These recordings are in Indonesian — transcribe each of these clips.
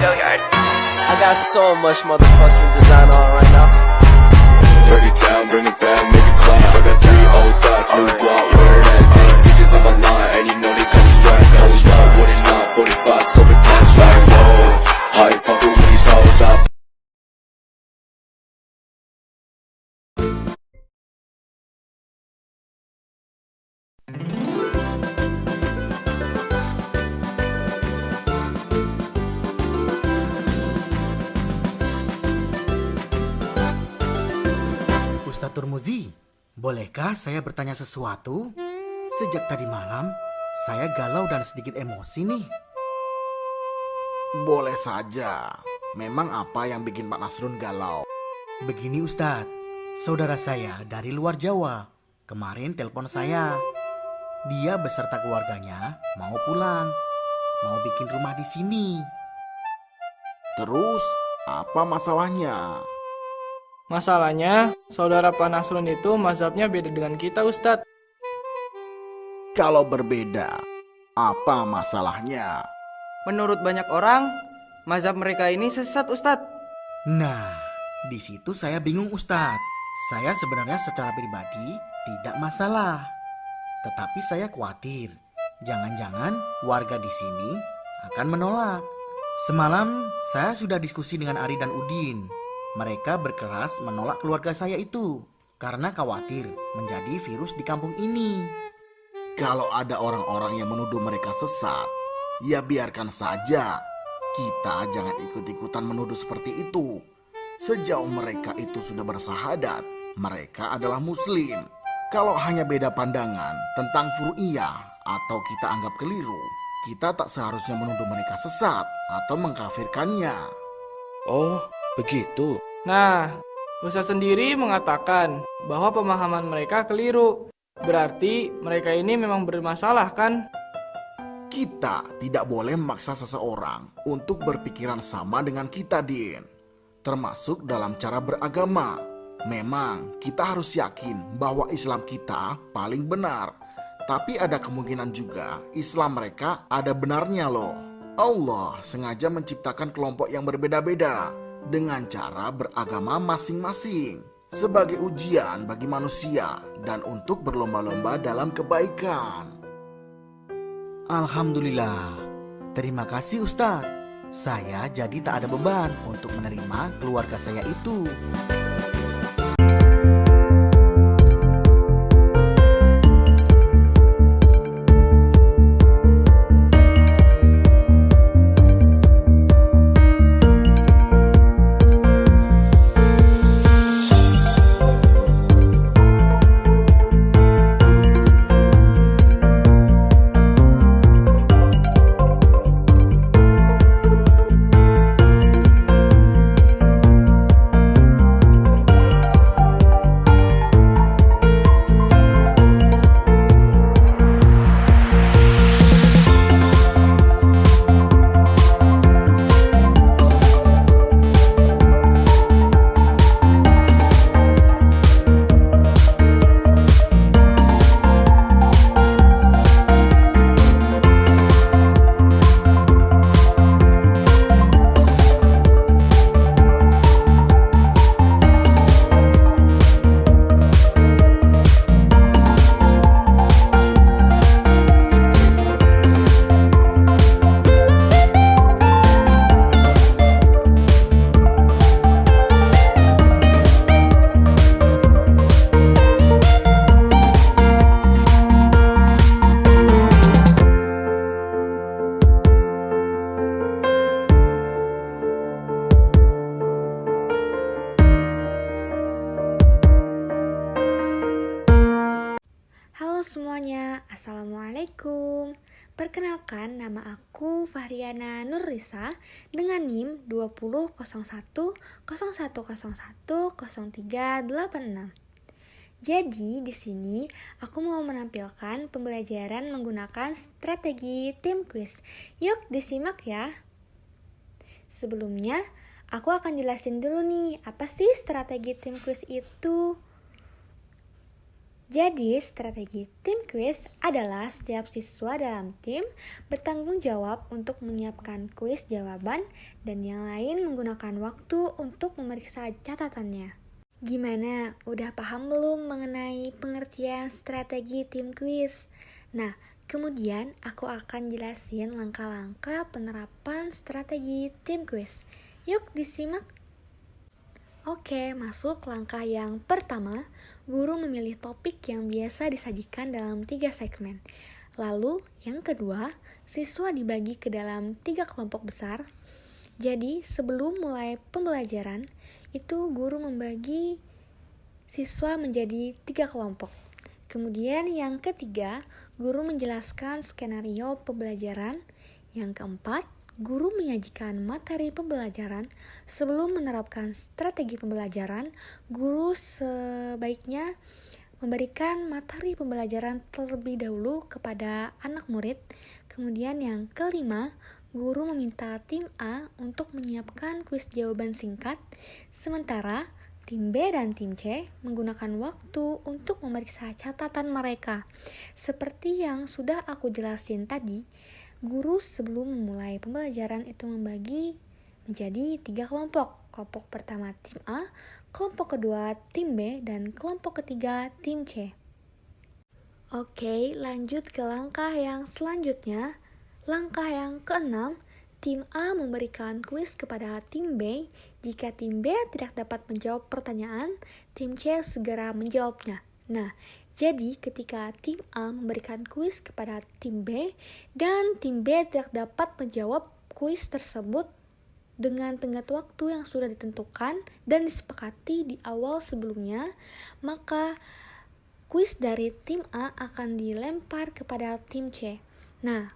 I got so much motherfucking design on right now. Break it down, bring it back, make it clap. I got 3 old thoughts, new guap, wear that thing. Bitches on my line, and you know they come strapped. Hold up, what it not, 45, scope it down, like whoa. How you fucking with these hoes up? Ustadz Turmuzi, bolehkah saya bertanya sesuatu? Sejak tadi malam, saya galau dan sedikit emosi nih. Boleh saja. Memang apa yang bikin Pak Nasrun galau? Begini Ustadz, saudara saya dari luar Jawa kemarin telepon saya. Dia beserta keluarganya mau pulang, mau bikin rumah di sini. Terus, apa masalahnya? Masalahnya, saudara Pak Nasrun itu mazhabnya beda dengan kita, Ustadz. Kalau berbeda, apa masalahnya? Menurut banyak orang, mazhab mereka ini sesat, Ustadz. Nah, di situ saya bingung Ustadz. Saya sebenarnya secara pribadi tidak masalah. Tetapi saya khawatir, jangan-jangan warga di sini akan menolak. Semalam saya sudah diskusi dengan Ari dan Udin. Mereka berkeras menolak keluarga saya itu karena khawatir menjadi virus di kampung ini. Kalau ada orang-orang yang menuduh mereka sesat, ya biarkan saja. Kita jangan ikut-ikutan menuduh seperti itu. Sejauh mereka itu sudah bersahadat, mereka adalah muslim. Kalau hanya beda pandangan tentang furu'iyah atau kita anggap keliru, kita tak seharusnya menuduh mereka sesat atau mengkafirkannya. Oh, begitu. Nah, Ustadz sendiri mengatakan bahwa pemahaman mereka keliru. Berarti mereka ini memang bermasalah, kan? Kita tidak boleh memaksa seseorang untuk berpikiran sama dengan kita, Din. Termasuk dalam cara beragama. Memang kita harus yakin bahwa Islam kita paling benar. Tapi ada kemungkinan juga Islam mereka ada benarnya loh. Allah sengaja menciptakan kelompok yang berbeda-beda dengan cara beragama masing-masing. Sebagai ujian bagi manusia dan untuk berlomba-lomba dalam kebaikan. Alhamdulillah. Terima kasih Ustadz. Saya jadi tak ada beban untuk menerima keluarga saya itu. semuanya, Assalamualaikum. Perkenalkan, nama aku Fahriana Nurrisa dengan NIM 20.01.01.01.0386. Jadi di sini aku mau menampilkan pembelajaran menggunakan strategi tim quiz. Yuk disimak ya. Sebelumnya, aku akan jelasin dulu nih, apa sih strategi tim quiz itu? Jadi, strategi tim quiz adalah setiap siswa dalam tim bertanggung jawab untuk menyiapkan kuis jawaban dan yang lain menggunakan waktu untuk memeriksa catatannya. Gimana? Udah paham belum mengenai pengertian strategi tim quiz? Nah, kemudian aku akan jelasin langkah-langkah penerapan strategi tim quiz. Yuk disimak. Oke, masuk langkah yang pertama, guru memilih topik yang biasa disajikan dalam 3 segmen. Lalu, yang kedua, siswa dibagi ke dalam 3 kelompok besar. Jadi, sebelum mulai pembelajaran, itu guru membagi siswa menjadi 3 kelompok. Kemudian yang ketiga, guru menjelaskan skenario pembelajaran. Yang keempat, guru menyajikan materi pembelajaran. Sebelum menerapkan strategi pembelajaran, guru sebaiknya memberikan materi pembelajaran terlebih dahulu kepada anak murid. Kemudian yang kelima, guru meminta tim A untuk menyiapkan kuis jawaban singkat, sementara tim B dan tim C menggunakan waktu untuk memeriksa catatan mereka. Seperti yang sudah aku jelasin tadi, guru sebelum memulai pembelajaran itu membagi menjadi 3 kelompok. Kelompok pertama tim A, kelompok kedua tim B, dan kelompok ketiga tim C. Oke, lanjut ke langkah yang selanjutnya. Langkah yang keenam, tim A memberikan kuis kepada tim B. Jika tim B tidak dapat menjawab pertanyaan, tim C segera menjawabnya. Nah, jadi ketika tim A memberikan kuis kepada tim B dan tim B tidak dapat menjawab kuis tersebut dengan tenggat waktu yang sudah ditentukan dan disepakati di awal sebelumnya, maka kuis dari tim A akan dilempar kepada tim C. Nah,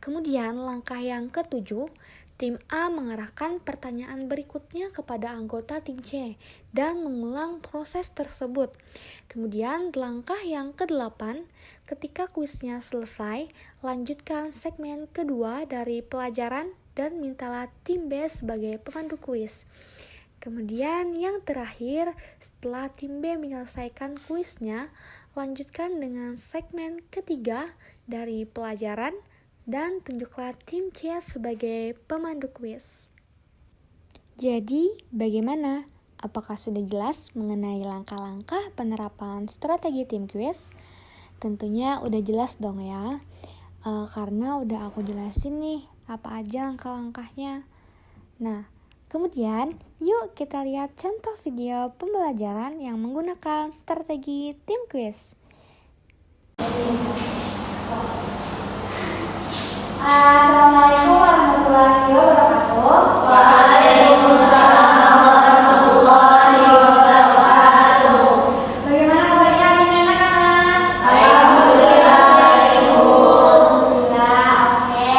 kemudian langkah yang ketujuh, tim A mengarahkan pertanyaan berikutnya kepada anggota tim C dan mengulang proses tersebut. Kemudian langkah yang ke-8, ketika kuisnya selesai, lanjutkan segmen kedua dari pelajaran dan mintalah tim B sebagai pemandu kuis. Kemudian yang terakhir, setelah tim B menyelesaikan kuisnya, lanjutkan dengan segmen ketiga dari pelajaran dan tunjuklah tim C sebagai pemandu kuis. Jadi, bagaimana? Apakah sudah jelas mengenai langkah-langkah penerapan strategi tim kuis? Tentunya udah jelas dong ya, karena udah aku jelasin nih apa aja langkah-langkahnya. Nah, kemudian yuk kita lihat contoh video pembelajaran yang menggunakan strategi tim kuis. Assalamualaikum warahmatullahi wabarakatuh. Waalaikumsalam warahmatullahi wabarakatuh. Bagaimana kabarnya hari ini anak-anak? Alhamdulillah. Alhamdulillah. Oke.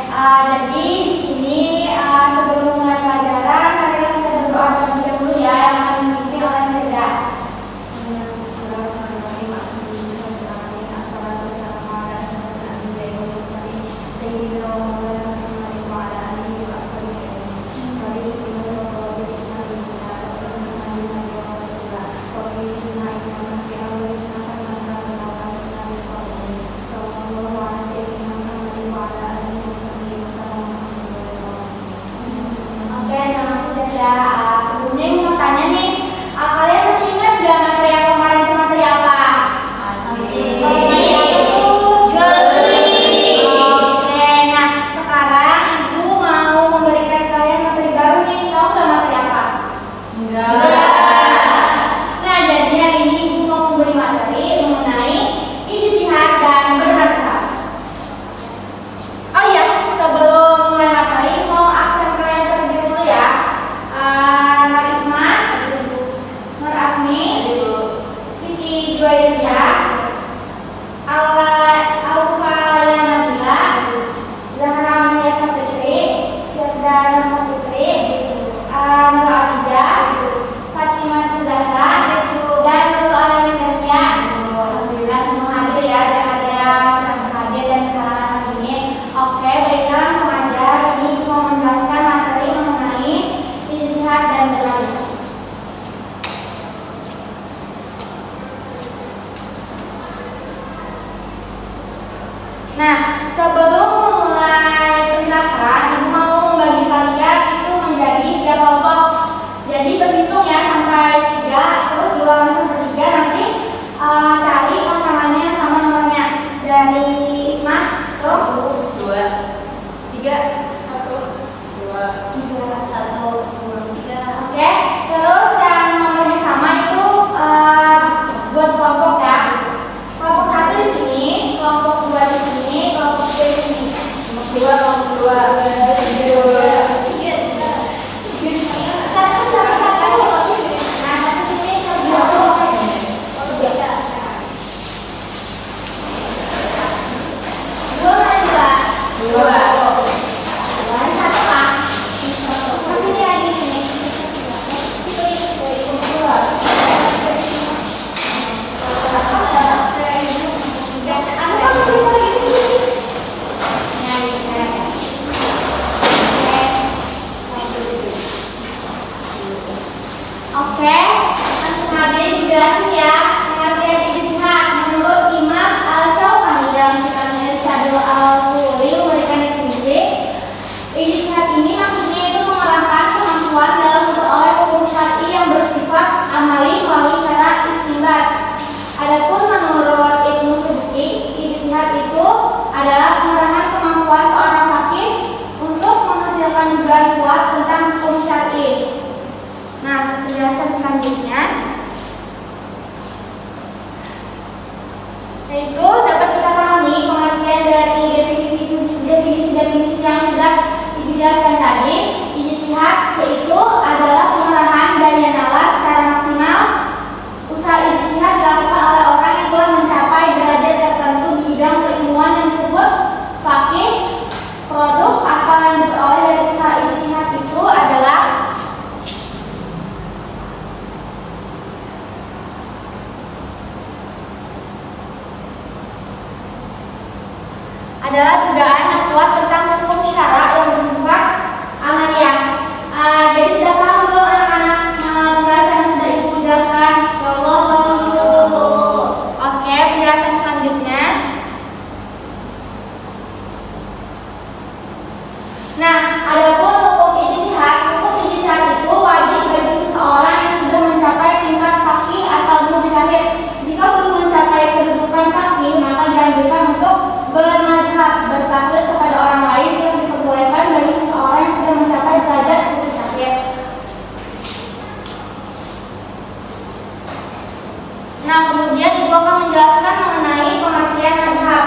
Jadi di sini sebelum mulai pelajaran, mari kita berdoa terlebih dahulu ya yang akan dipimpin oleh Firda. Oke, langsung saja. Sebelumnya ini mau tanya nih, kalian masih ingat gak materi yang kemarin itu materi apa? Oke, nah sekarang ibu mau memberikan kalian materi baru nih. Tahu gak materi apa? Nah, jadi hari ini ibu mau memberi materi mengenai ijtihad dan bermazhab. Oh iya, sebelum mulai materi mau absen kalian terlebih dahulu ya. 3 kelompok. Jadi berhitung ya sampai 3, terus di ulangan sampai 3 nanti cari pasangannya yang sama nomornya. Dari Isma, tuh 2, 3, 1, 2, 3, 1, 2, 3. Oke, terus yang nomornya sama itu buat kelompok ya. Kelompok 1 di sini, kelompok 2 di sini, kelompok 3 di sini. Kelompok 2, Oke, langsung aja dijelasin ya. Pengertian ijtihad menurut Imam Al-Syaukani dalam kitabnya Irsyadul Al-Fuhuli memberikan definisi. Ijtihad ini maksudnya itu mengarahkan kemampuan dalam memperoleh hukum syar'i yang bersifat amali melalui cara istinbat. Adapun menurut Ibnu Subki, ijtihad itu adalah pengarahan kemampuan seorang hakim untuk menghasilkan dugaan kuat tentang hukum syar'i. Nah, penjelasan selanjutnya yaitu dapat kita pahami pengertian dari definisi yang sudah dijelaskan tadi. Ijtihad yaitu adalah pengerahan daya nalar secara maksimal. Usaha ijtihad dilakukan oleh orang yang telah mencapai derajat tertentu di bidang keilmuan yang disebut faqih. Produk apa yang diperoleh dari usaha ijtihad itu adalah dugaan yang kuat tentang hukum syara yang bersifat amaliyah. Jadi sudah paham belum anak-anak penjelasan yang sudah ibu jelaskan? Oke, penjelasan selanjutnya. Nah, adapun hukum ijtihad itu wajib bagi seseorang yang sudah mencapai tingkat faqih atau mujtahid. Jika belum mencapai kedudukan faqih, maka dianjurkan untuk bermadzhab, bertaklid kepada orang lain yang diperbolehkan bagi seseorang yang sudah mencapai derajat mujtahid. Nah, kemudian ibu akan menjelaskan mengenai pengertian mazhab.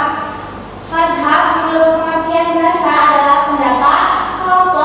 Mazhab menurut pengertian bahasa adalah pendapat, kelompok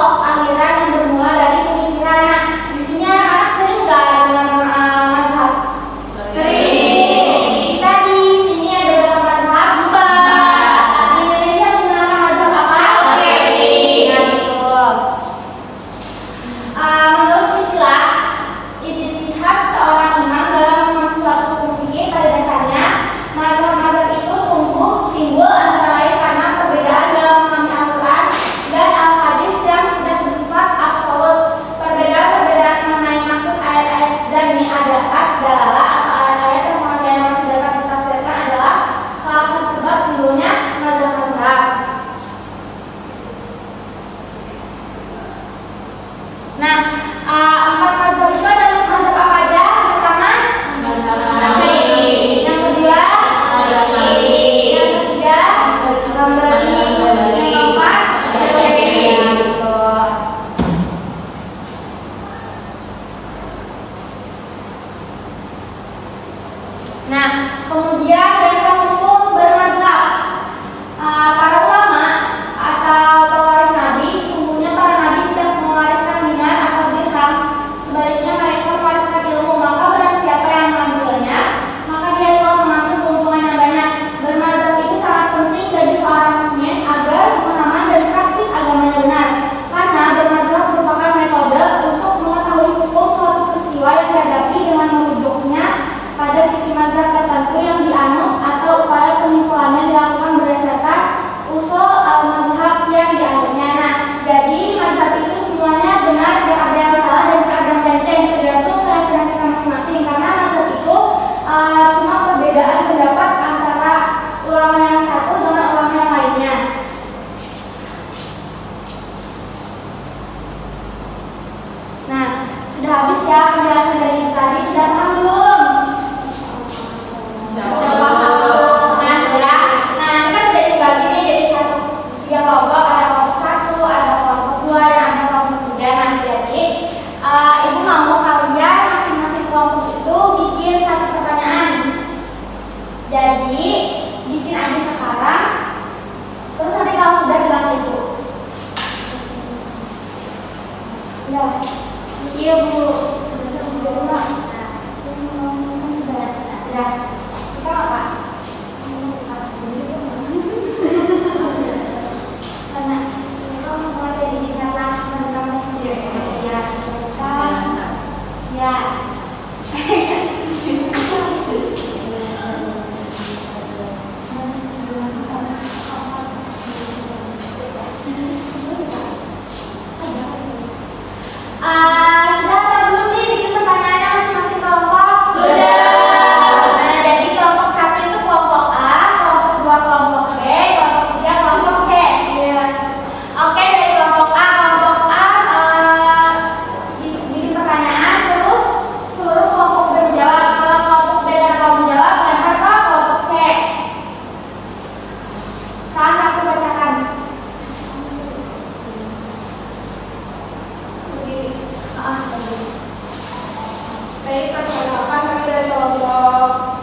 Baik, perkenalkan kami dari kelompok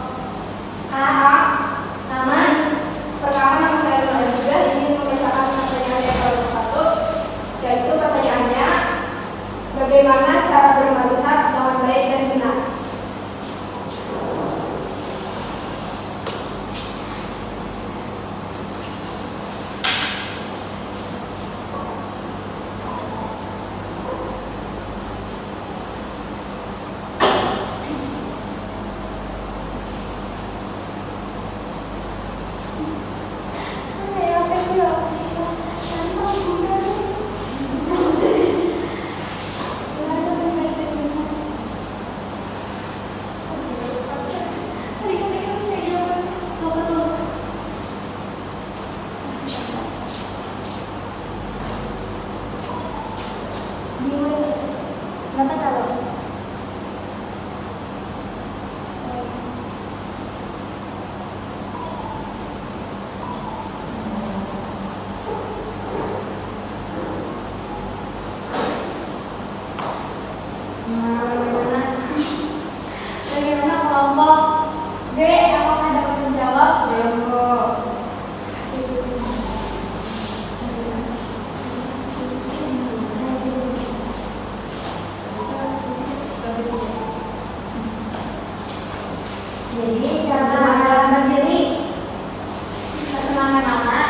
A. Nama? Pertama, nama saya Nurul juga ingin membacakan pertanyaan yang kelompok 1, yaitu pertanyaannya, bagaimana cara bermazhab dengan baik dan benar? Bagaimana kelompok B? Apakah dapat menjawab? Belum. Jadi cara bermazhab sendiri, perkenalkan nama.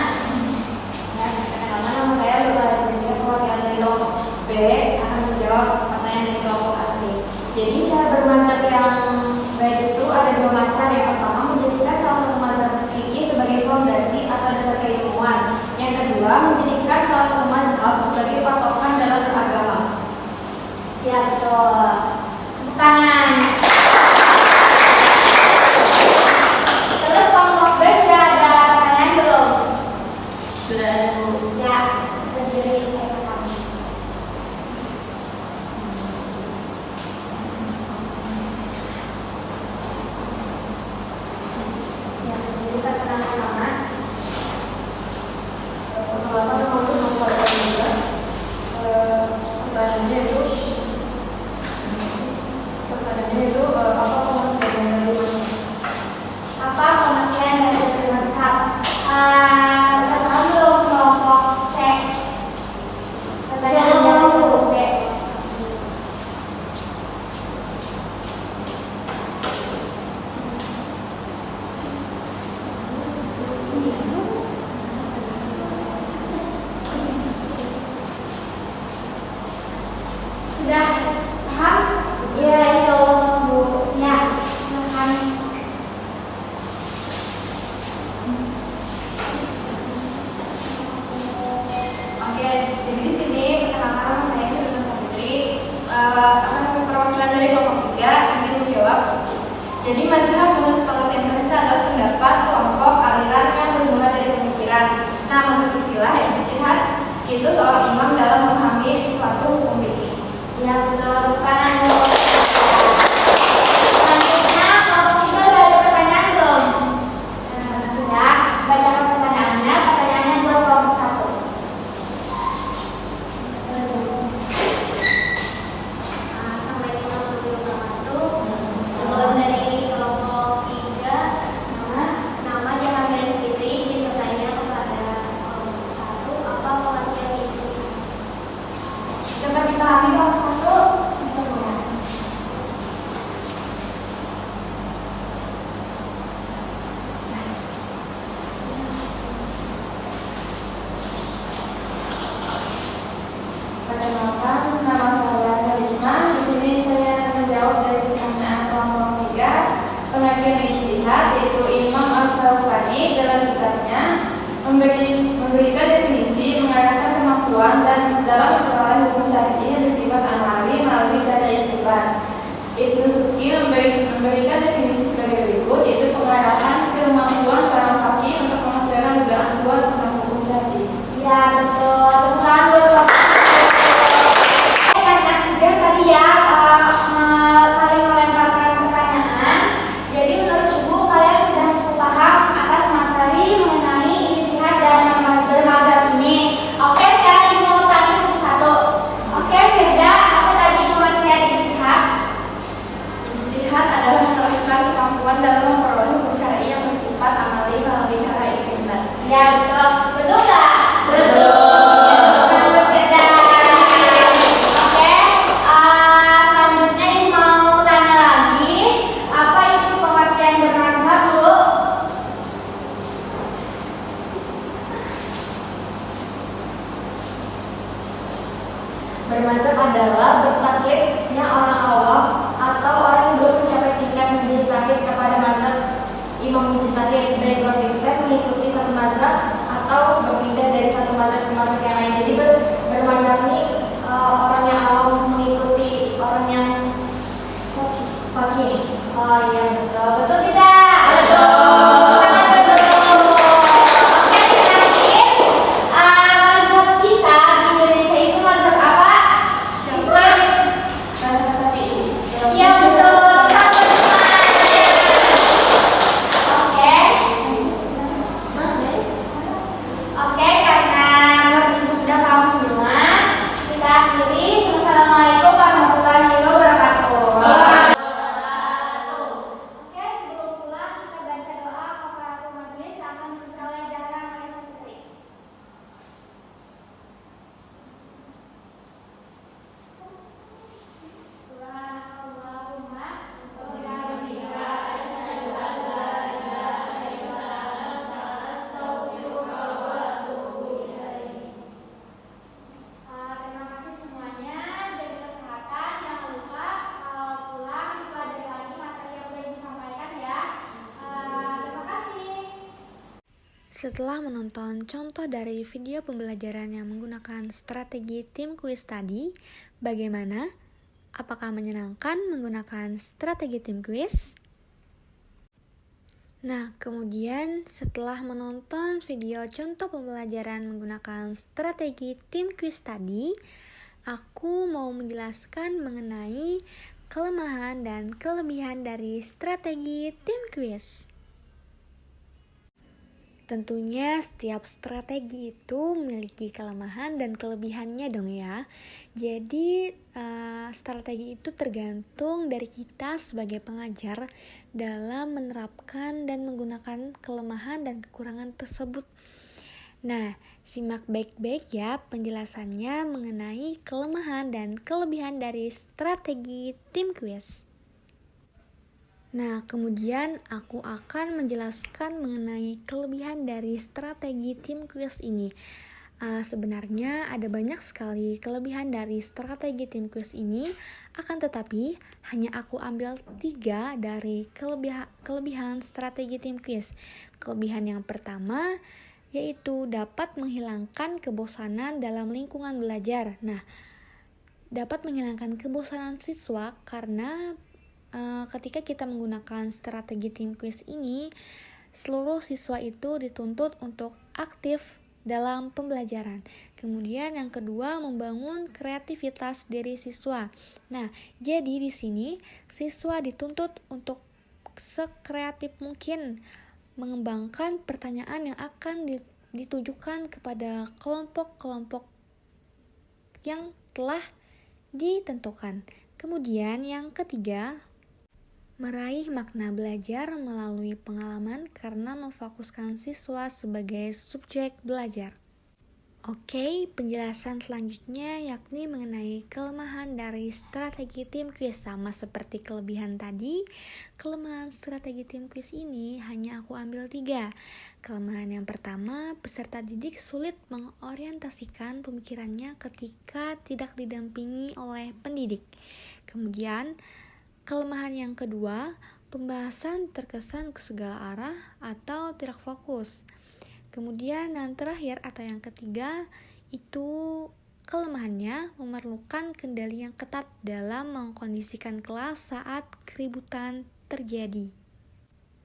Ya, perkenalkan nama saya Lula. Perwakilan dari kelompok B akan menjawab pertanyaan dari kelompok A. Jadi cara bermazhab yang baik itu ada dua macam. Yang pertama, menjadikan salah satu mazhab fikih sebagai fondasi atau dasar keilmuan. Yang kedua, menjadikan salah satu mazhab sebagai patokan dalam beragama. Ya, betul. Tangan. Terus kelompok B sudah ada pertanyaan belum? Sudah ada, Bu. Ya, berdiri saya pertama. Ya, jadi perkenalkan nama. Perkenalkan nama juga. Pertanyaannya itu apa pengertian dari mazhab? Apa pengertian dari mazhab? Kita tahu belum kelompok C? Pertanyaannya itu C. Sudah paham? Ya, itu Bu. Ya, silakan. Oke, jadi di sini perkenalkan saya itu Nurul Saputri, perwakilan dari kelompok 3 izin menjawab. Jadi mazhab menurut pengertian bahasa adalah pendapat kelompok aliran yang bermula dari pemikiran. Nah, menurut istilah ijtihad itu seorang imam dalam memahami sesuatu hukum fikih. Ya, betul. Bukan selanjutnya, kelompok 3 sudah ada pertanyaan belum? Sudah. Bacakan pertanyaannya. Pertanyaannya buat kelompok 1. Assalamualaikum warahmatullahi wabarakatuh. Dari kelompok 3, nama Jahan Garis Fitri ingin bertanya kepada kelompok 1, apa pengertian itu? Dapat dipahami kelompok 1? Semua. Perkenalkan, nama saya Melisma. Di sini saya akan menjawab dari pertanyaan kelompok 3. Pengertian ijtihad yaitu Imam Al-Syaukani dalam kitabnya memberikan definisi mengarahkan kemampuan dan dalam memperoleh hukum syar'i yang bersifat amali melalui cara istighfar. Ibnu Suki memberikan definisi sebagai berikut, yaitu pengarahan kemampuan seorang fakih untuk menghasilkan dugaan kuat tentang hukum syar'i. Ya, betul. Betul. Karena sudah tadi ya saling melemparkan pertanyaan. Jadi menurut Ibu kalian sudah cukup paham atas materi mengenai ijtihad dan bermazhab ini. Oke, sekarang Ibu mau tanya satu-satu. Oke, Firda, apa kesulitan dalam memperoleh hukum syar'i yang bersifat amali melalui cara istinbat. Ya betul, betul nggak? Betul. Sangat cerdas. Oke, selanjutnya ini mau tanya lagi, apa itu pengertian bermazhab dulu? Bermazhab adalah bertaklidnya orang awam atau orang yang belum mencapai tingkat mujtahid kepada mazhab imam mujtahid, baik konsisten mengikuti satu mazhab atau berpindah dari satu mazhab ke mazhab yang lain. Jadi bermazhab ini orang yang awam mengikuti orang yang fakih. Oh iya betul, betul tidak? Betul. Sangat betul. Oke, terakhir mazhab kita di Indonesia itu mazhab apa? Islam. Mazhab Syafi'i. Iya betul. Sangat betul. Oke. Oke, karena Ibu sudah paham semua, kita akhiri. Assalamualaikum warahmatullahi wabarakatuh. Oke, sebelum pulang kita baca doa kafaratul majelis akan dibuka jalan oleh Santri. Allahumma wa asyhadu an la ilaha illa anta astaghfiruka wa atubu ilaik. Terima kasih semuanya, jaga kesehatan, jangan lupa kalau pulang dipelajari lagi materi yang sudah disampaikan ya. Terima kasih. Setelah menonton contoh dari video pembelajaran yang menggunakan strategi tim quiz tadi, bagaimana? Apakah menyenangkan menggunakan strategi tim quiz? Nah, kemudian setelah menonton video contoh pembelajaran menggunakan strategi tim quiz tadi, aku mau menjelaskan mengenai kelemahan dan kelebihan dari strategi tim quiz. Tentunya setiap strategi itu memiliki kelemahan dan kelebihannya dong ya. Jadi strategi itu tergantung dari kita sebagai pengajar dalam menerapkan dan menggunakan kelemahan dan kekurangan tersebut. Nah, simak baik-baik ya penjelasannya mengenai kelemahan dan kelebihan dari strategi tim quiz. Nah, kemudian aku akan menjelaskan mengenai kelebihan dari strategi tim quiz ini. Sebenarnya ada banyak sekali kelebihan dari strategi tim quiz ini, akan tetapi hanya aku ambil 3 dari kelebihan strategi tim quiz. Kelebihan yang pertama yaitu dapat menghilangkan kebosanan dalam lingkungan belajar. Nah, dapat menghilangkan kebosanan siswa karena ketika kita menggunakan strategi tim quiz ini, seluruh siswa itu dituntut untuk aktif dalam pembelajaran. Kemudian yang kedua, membangun kreativitas diri siswa. Nah, jadi di sini siswa dituntut untuk sekreatif mungkin mengembangkan pertanyaan yang akan ditujukan kepada kelompok-kelompok yang telah ditentukan. Kemudian yang ketiga, meraih makna belajar melalui pengalaman karena memfokuskan siswa sebagai subjek belajar. Oke, penjelasan selanjutnya yakni mengenai kelemahan dari strategi tim quiz. Sama seperti kelebihan tadi, kelemahan strategi tim quiz ini hanya aku ambil 3. Kelemahan yang pertama, peserta didik sulit mengorientasikan pemikirannya ketika tidak didampingi oleh pendidik. Kemudian, kelemahan yang kedua, pembahasan terkesan ke segala arah atau tidak fokus. Kemudian yang terakhir atau yang ketiga, itu kelemahannya memerlukan kendali yang ketat dalam mengkondisikan kelas saat keributan terjadi.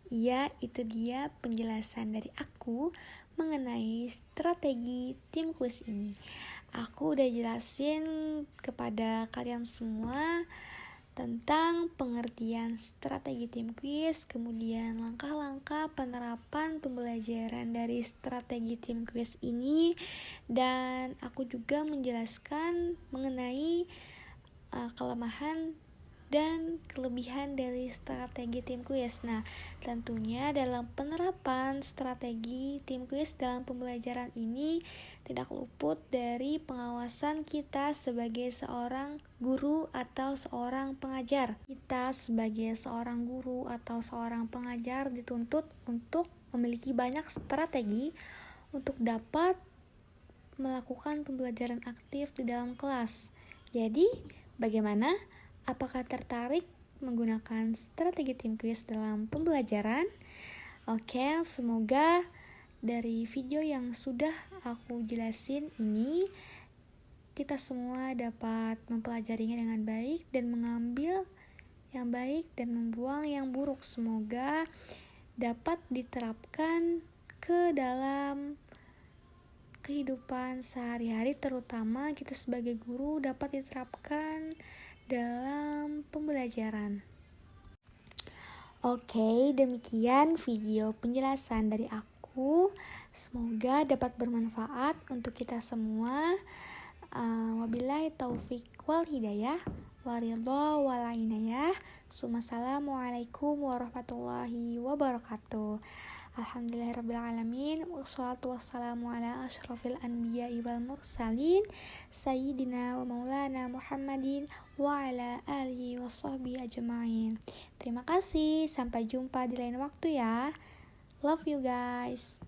Ya, itu dia penjelasan dari aku mengenai strategi tim quiz ini. Aku udah jelasin kepada kalian semua tentang pengertian strategi tim quiz, kemudian langkah-langkah penerapan pembelajaran dari strategi tim quiz ini, dan aku juga menjelaskan mengenai kelemahan dan kelebihan dari strategi tim kuis. Nah, tentunya dalam penerapan strategi tim kuis dalam pembelajaran ini tidak luput dari pengawasan kita sebagai seorang guru atau seorang pengajar. Kita sebagai seorang guru atau seorang pengajar dituntut untuk memiliki banyak strategi untuk dapat melakukan pembelajaran aktif di dalam kelas. Jadi, bagaimana? Apakah tertarik menggunakan strategi tim kuis dalam pembelajaran? Oke, semoga dari video yang sudah aku jelasin ini kita semua dapat mempelajarinya dengan baik dan mengambil yang baik dan membuang yang buruk. Semoga dapat diterapkan ke dalam kehidupan sehari-hari, terutama kita sebagai guru dapat diterapkan dalam pembelajaran. Oke, demikian video penjelasan dari aku. Semoga dapat bermanfaat untuk kita semua. Wabillahi taufik wal hidayah. Waridho wal inayah. Assalamualaikum warahmatullahi wabarakatuh. Alhamdulillahirrabbilalamin. Wassalatu wassalamu ala ashrafil anbiya'i wal mursalin Sayyidina wa maulana Muhammadin wa ala alihi wa sahbihi ajma'in. Terima kasih, sampai jumpa di lain waktu ya. Love you guys.